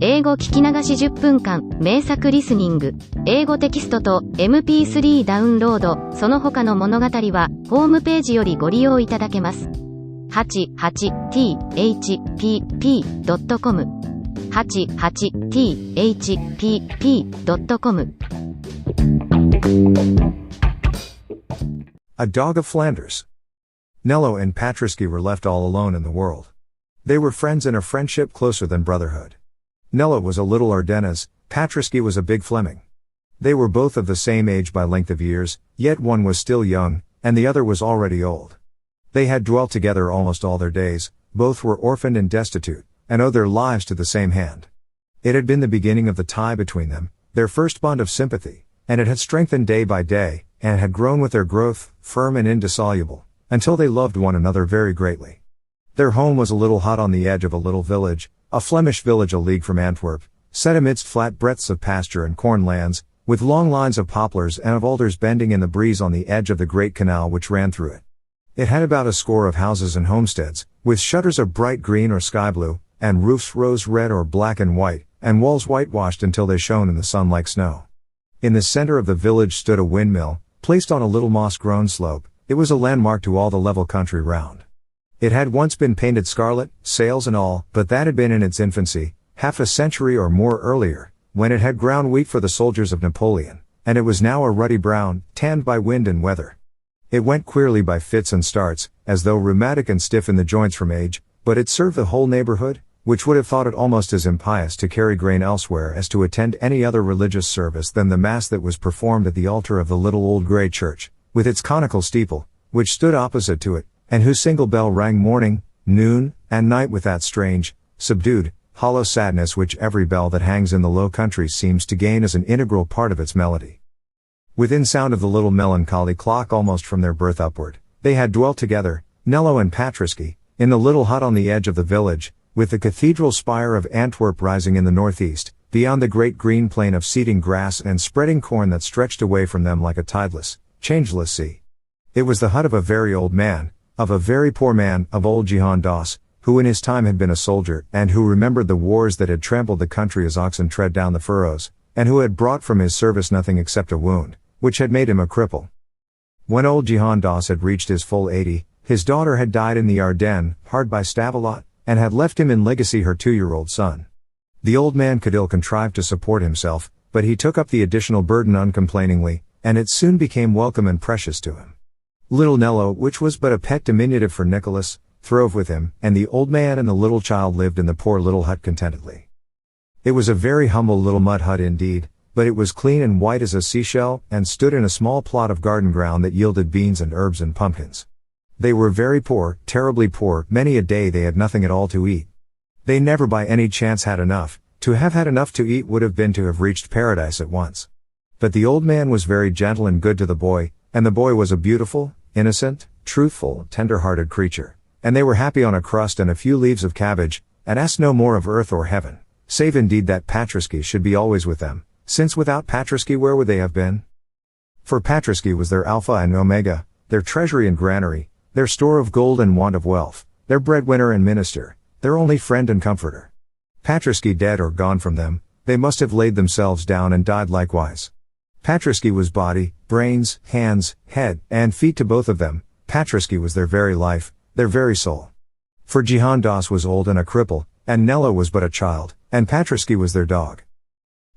英語聞き流し10分間、名作リスニング、英語テキストと MP3 ダウンロード、その他の物語は、ホームページよりご利用いただけます。88thpp.com 88thpp.com A Dog of Flanders. Nello and Patriski were left all alone in the world. They were friends in a friendship closer than brotherhood. Nello was a little Ardennes, Patriski was a big Fleming. They were both of the same age by length of years, yet one was still young, and the other was already old. They had dwelt together almost all their days, both were orphaned and destitute, and owed their lives to the same hand. It had been the beginning of the tie between them, their first bond of sympathy, and it had strengthened day by day, and had grown with their growth, firm and indissoluble, until they loved one another very greatly. Their home was a little hut on the edge of a little village, a Flemish village a league from Antwerp, set amidst flat breadths of pasture and corn lands, with long lines of poplars and of alders bending in the breeze on the edge of the great canal which ran through it. It had about a score of houses and homesteads, with shutters of bright green or sky blue, and roofs rose red or black and white, and walls whitewashed until they shone in the sun like snow. In the center of the village stood a windmill, placed on a little moss-grown slope. It was a landmark to all the level country round. It had once been painted scarlet, sails and all, but that had been in its infancy, half a century or more earlier, when it had ground wheat for the soldiers of Napoleon, and it was now a ruddy brown, tanned by wind and weather. It went queerly by fits and starts, as though rheumatic and stiff in the joints from age, but it served the whole neighborhood, which would have thought it almost as impious to carry grain elsewhere as to attend any other religious service than the mass that was performed at the altar of the little old grey church, with its conical steeple, which stood opposite to it, and whose single bell rang morning, noon, and night with that strange, subdued, hollow sadness which every bell that hangs in the Low Countries seems to gain as an integral part of its melody. Within sound of the little melancholy clock almost from their birth upward, they had dwelt together, Nello and Patriski, in the little hut on the edge of the village, with the cathedral spire of Antwerp rising in the northeast, beyond the great green plain of seeding grass and spreading corn that stretched away from them like a tideless, changeless sea. It was the hut of a very old man, of a very poor man, of old Jehan Doss, who in his time had been a soldier, and who remembered the wars that had trampled the country as oxen tread down the furrows, and who had brought from his service nothing except a wound, which had made him a cripple. When old Jehan Doss had reached his full 80, his daughter had died in the Ardennes, hard by Stavelot, and had left him in legacy her 2-year-old son. The old man could ill contrive to support himself, but he took up the additional burden uncomplainingly, and it soon became welcome and precious to him. Little Nello, which was but a pet diminutive for Nicholas, throve with him, and the old man and the little child lived in the poor little hut contentedly. It was a very humble little mud hut indeed, but it was clean and white as a seashell, and stood in a small plot of garden ground that yielded beans and herbs and pumpkins. They were very poor, terribly poor, many a day they had nothing at all to eat. They never by any chance had enough. To have had enough to eat would have been to have reached paradise at once. But the old man was very gentle and good to the boy, and the boy was a beautiful, innocent, truthful, tender-hearted creature, and they were happy on a crust and a few leaves of cabbage, and asked no more of earth or heaven, save indeed that Patriski should be always with them, since without Patriski where would they have been? For Patriski was their alpha and omega, their treasury and granary, their store of gold and want of wealth, their breadwinner and minister, their only friend and comforter. Patriski dead or gone from them, they must have laid themselves down and died likewise. Patriski was body, brains, hands, head, and feet to both of them. Patriski was their very life, their very soul. For Jehan Doss was old and a cripple, and Nello was but a child, and Patriski was their dog.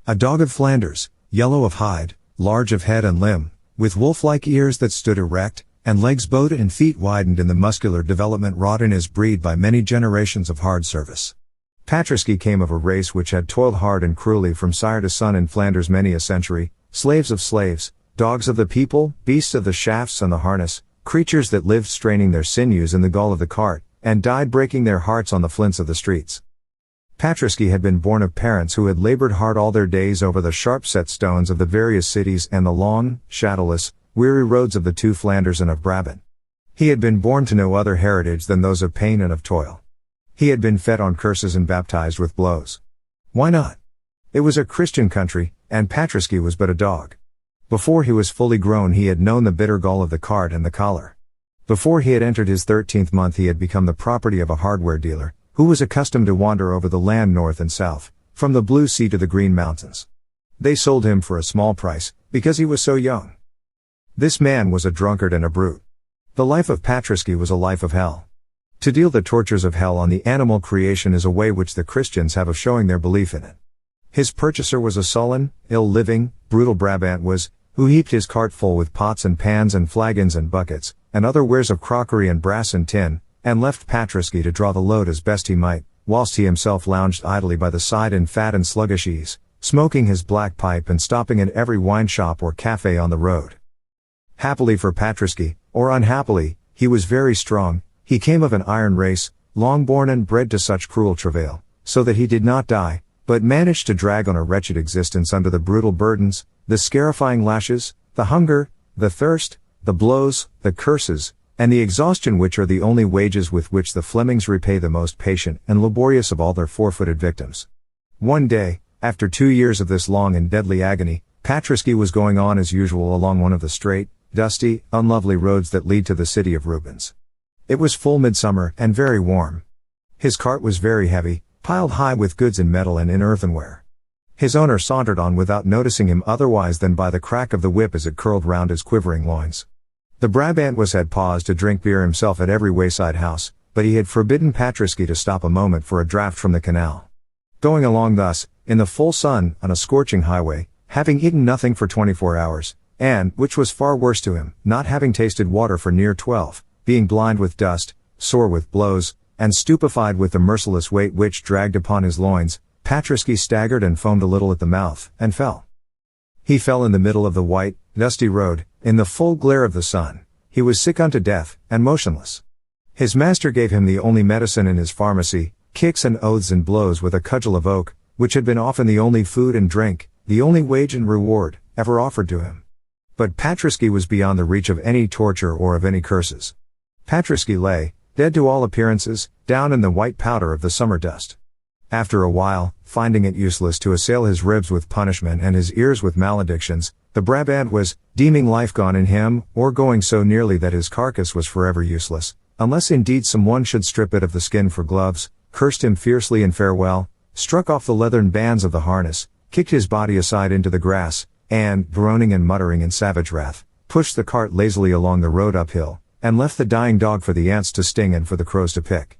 A dog of Flanders, yellow of hide, large of head and limb, with wolf-like ears that stood erect, and legs bowed and feet widened in the muscular development wrought in his breed by many generations of hard service. Patriski came of a race which had toiled hard and cruelly from sire to son in Flanders many a century, slaves of slaves, dogs of the people, beasts of the shafts and the harness, creatures that lived straining their sinews in the gall of the cart, and died breaking their hearts on the flints of the streets. Patriski had been born of parents who had labored hard all their days over the sharp-set stones of the various cities and the long, shadowless, weary roads of the two Flanders and of Brabant. He had been born to no other heritage than those of pain and of toil. He had been fed on curses and baptized with blows. Why not? It was a Christian country, and Patriski was but a dog. Before he was fully grown he had known the bitter gall of the cart and the collar. Before he had entered his 13th month he had become the property of a hardware dealer, who was accustomed to wander over the land north and south, from the blue sea to the green mountains. They sold him for a small price, because he was so young. This man was a drunkard and a brute. The life of Patriski was a life of hell. To deal the tortures of hell on the animal creation is a way which the Christians have of showing their belief in it. His purchaser was a sullen, ill-living, brutal Brabant who heaped his cart full with pots and pans and flagons and buckets, and other wares of crockery and brass and tin, and left Patriski to draw the load as best he might, whilst he himself lounged idly by the side in fat and sluggish ease, smoking his black pipe and stopping at every wine shop or cafe on the road. Happily for Patriski, or unhappily, he was very strong. He came of an iron race, long born and bred to such cruel travail, so that he did not die, but managed to drag on a wretched existence under the brutal burdens, the scarifying lashes, the hunger, the thirst, the blows, the curses, and the exhaustion which are the only wages with which the Flemings repay the most patient and laborious of all their four-footed victims. One day, after 2 years of this long and deadly agony, Patriski was going on as usual along one of the straight, dusty, unlovely roads that lead to the city of Rubens. It was full midsummer and very warm. His cart was very heavy, piled high with goods in metal and in earthenware. His owner sauntered on without noticing him otherwise than by the crack of the whip as it curled round his quivering loins. The Brabant had paused to drink beer himself at every wayside house, but he had forbidden Patriski to stop a moment for a draught from the canal. Going along thus, in the full sun, on a scorching highway, having eaten nothing for 24 hours, and, which was far worse to him, not having tasted water for near 12, being blind with dust, sore with blows, and stupefied with the merciless weight which dragged upon his loins, Patriski staggered and foamed a little at the mouth, and fell. He fell in the middle of the white, dusty road, in the full glare of the sun. He was sick unto death, and motionless. His master gave him the only medicine in his pharmacy, kicks and oaths and blows with a cudgel of oak, which had been often the only food and drink, the only wage and reward, ever offered to him. But Patriski was beyond the reach of any torture or of any curses. Patriski lay, dead to all appearances, down in the white powder of the summer dust. After a while, finding it useless to assail his ribs with punishment and his ears with maledictions, the Brabant deeming life gone in him, or going so nearly that his carcass was forever useless, unless indeed some one should strip it of the skin for gloves, cursed him fiercely in farewell, struck off the leathern bands of the harness, kicked his body aside into the grass, and, groaning and muttering in savage wrath, pushed the cart lazily along the road uphill, and left the dying dog for the ants to sting and for the crows to pick.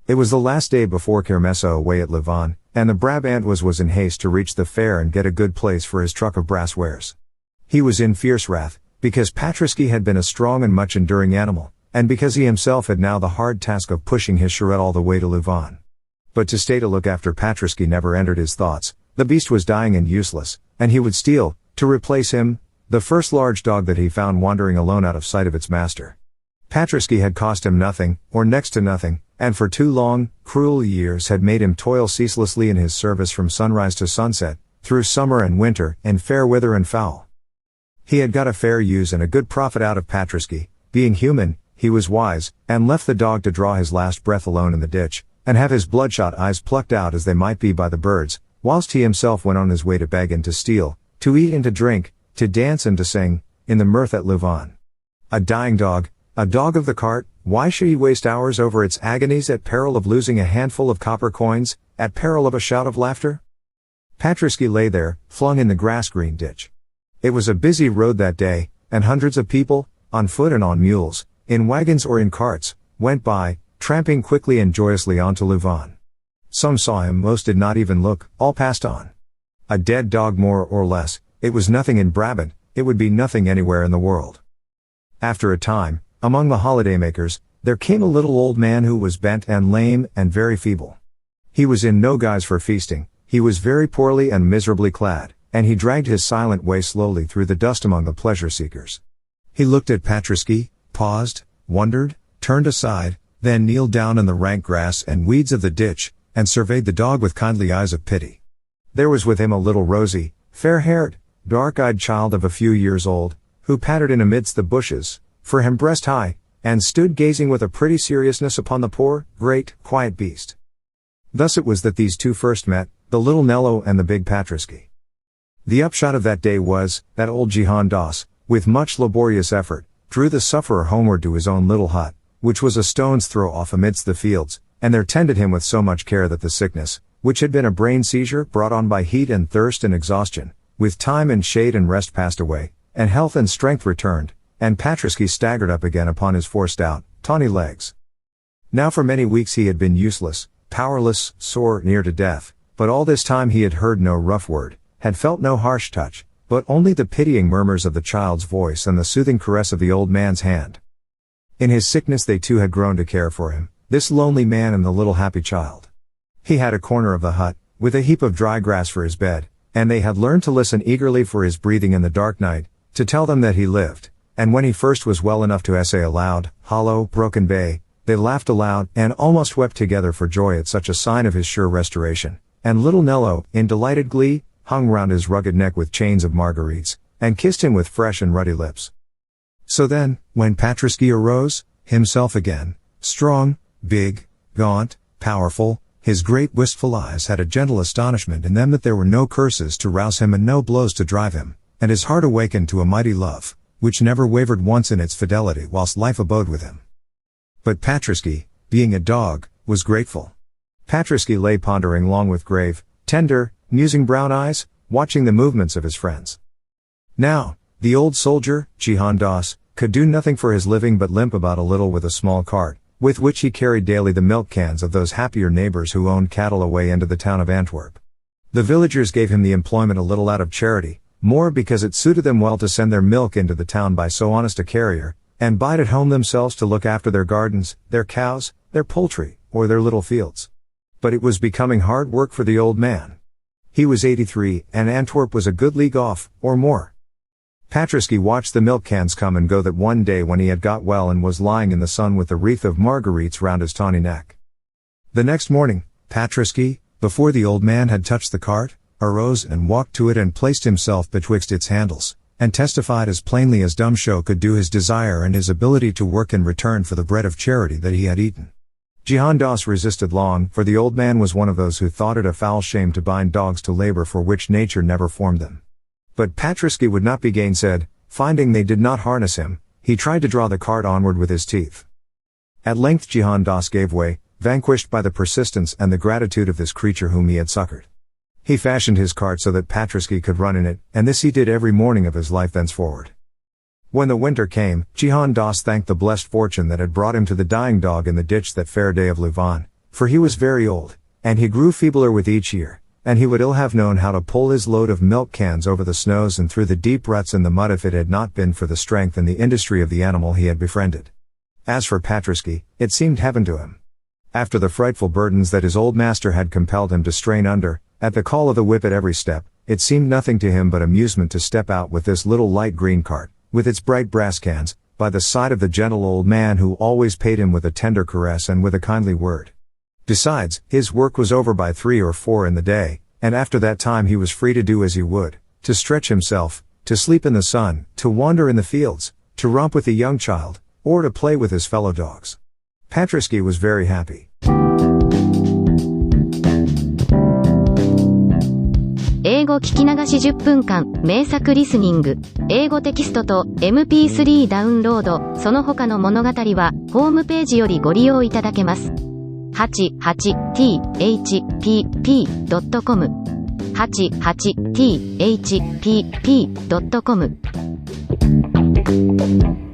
It was the last day before Kermesse away at Louvain, and the Brabant was in haste to reach the fair and get a good place for his truck of brass wares. He was in fierce wrath, because Patriski had been a strong and much enduring animal, and because he himself had now the hard task of pushing his charrette all the way to Louvain. But to stay to look after Patriski never entered his thoughts. The beast was dying and useless, and he would steal, to replace him, the first large dog that he found wandering alone out of sight of its master. Patriski had cost him nothing, or next to nothing, and for 2 long, cruel years had made him toil ceaselessly in his service from sunrise to sunset, through summer and winter, in fair weather and foul. He had got a fair use and a good profit out of Patriski. Being human, he was wise, and left the dog to draw his last breath alone in the ditch, and have his bloodshot eyes plucked out as they might be by the birds, whilst he himself went on his way to beg and to steal, to eat and to drink, to dance and to sing, in the mirth at Louvain. A dying dog, a dog of the cart, why should he waste hours over its agonies at peril of losing a handful of copper coins, at peril of a shout of laughter? Patriski lay there, flung in the grass-green ditch. It was a busy road that day, and hundreds of people, on foot and on mules, in wagons or in carts, went by, tramping quickly and joyously on to Louvain. Some saw him, most did not even look, all passed on. A dead dog more or less, it was nothing in Brabant, it would be nothing anywhere in the world. After a time, among the holidaymakers, there came a little old man who was bent and lame and very feeble. He was in no guise for feasting, he was very poorly and miserably clad, and he dragged his silent way slowly through the dust among the pleasure-seekers. He looked at Patriski, paused, wondered, turned aside, then kneeled down in the rank grass and weeds of the ditch, and surveyed the dog with kindly eyes of pity. There was with him a little rosy, fair-haired, dark-eyed child of a few years old, who pattered in amidst the bushes, for him breast-high, and stood gazing with a pretty seriousness upon the poor, great, quiet beast. Thus it was that these two first met, the little Nello and the big Patriski. The upshot of that day was, that old Jehan Doss, with much laborious effort, drew the sufferer homeward to his own little hut, which was a stone's throw off amidst the fields, and there tended him with so much care that the sickness, which had been a brain seizure brought on by heat and thirst and exhaustion, with time and shade and rest passed away, and health and strength returned, and Patriski staggered up again upon his 4 stout, tawny legs. Now for many weeks he had been useless, powerless, sore, near to death, but all this time he had heard no rough word, had felt no harsh touch, but only the pitying murmurs of the child's voice and the soothing caress of the old man's hand. In his sickness they too had grown to care for him, this lonely man and the little happy child. He had a corner of the hut, with a heap of dry grass for his bed, and they had learned to listen eagerly for his breathing in the dark night, to tell them that he lived, and when he first was well enough to essay a loud, hollow, broken bay, they laughed aloud, and almost wept together for joy at such a sign of his sure restoration, and little Nello, in delighted glee, hung round his rugged neck with chains of marguerites, and kissed him with fresh and ruddy lips. So then, when Patriski arose, himself again, strong, big, gaunt, powerful, his great wistful eyes had a gentle astonishment in them that there were no curses to rouse him and no blows to drive him, and his heart awakened to a mighty love, which never wavered once in its fidelity whilst life abode with him. But Patriski, being a dog, was grateful. Patriski lay pondering long with grave, tender, musing brown eyes, watching the movements of his friends. Now, the old soldier, Jihan Das, could do nothing for his living but limp about a little with a small cart, with which he carried daily the milk cans of those happier neighbors who owned cattle away into the town of Antwerp. The villagers gave him the employment a little out of charity, more because it suited them well to send their milk into the town by so honest a carrier, and bide at home themselves to look after their gardens, their cows, their poultry, or their little fields. But it was becoming hard work for the old man. He was 83, and Antwerp was a good league off, or more. Patriski watched the milk cans come and go that one day when he had got well and was lying in the sun with the wreath of marguerites round his tawny neck. The next morning, Patriski, before the old man had touched the cart, arose and walked to it and placed himself betwixt its handles, and testified as plainly as dumb show could do his desire and his ability to work in return for the bread of charity that he had eaten. Jihan Das resisted long, for the old man was one of those who thought it a foul shame to bind dogs to labor for which nature never formed them. But Patriski would not be gainsaid. Finding they did not harness him, he tried to draw the cart onward with his teeth. At length Jihan Das gave way, vanquished by the persistence and the gratitude of this creature whom he had succored. He fashioned his cart so that Patriski could run in it, and this he did every morning of his life thenceforward. When the winter came, Jihan Das thanked the blessed fortune that had brought him to the dying dog in the ditch that fair day of Louvain, for he was very old, and he grew feebler with each year, and he would ill have known how to pull his load of milk cans over the snows and through the deep ruts in the mud if it had not been for the strength and the industry of the animal he had befriended. As for Patriski, it seemed heaven to him. After the frightful burdens that his old master had compelled him to strain under, at the call of the whip at every step, it seemed nothing to him but amusement to step out with this little light green cart, with its bright brass cans, by the side of the gentle old man who always paid him with a tender caress and with a kindly word. Besides, his work was over by 3 or 4 in the day, and after that time he was free to do as he would, to stretch himself, to sleep in the sun, to wander in the fields, to romp with the young child, or to play with his fellow dogs. Patriski was very happy. 英語聞き流し10分間、名作リスニング、英語テキストと MP3 ダウンロード、その他の物語は、ホームページよりご利用いただけます。88thpp.com 88thpp.com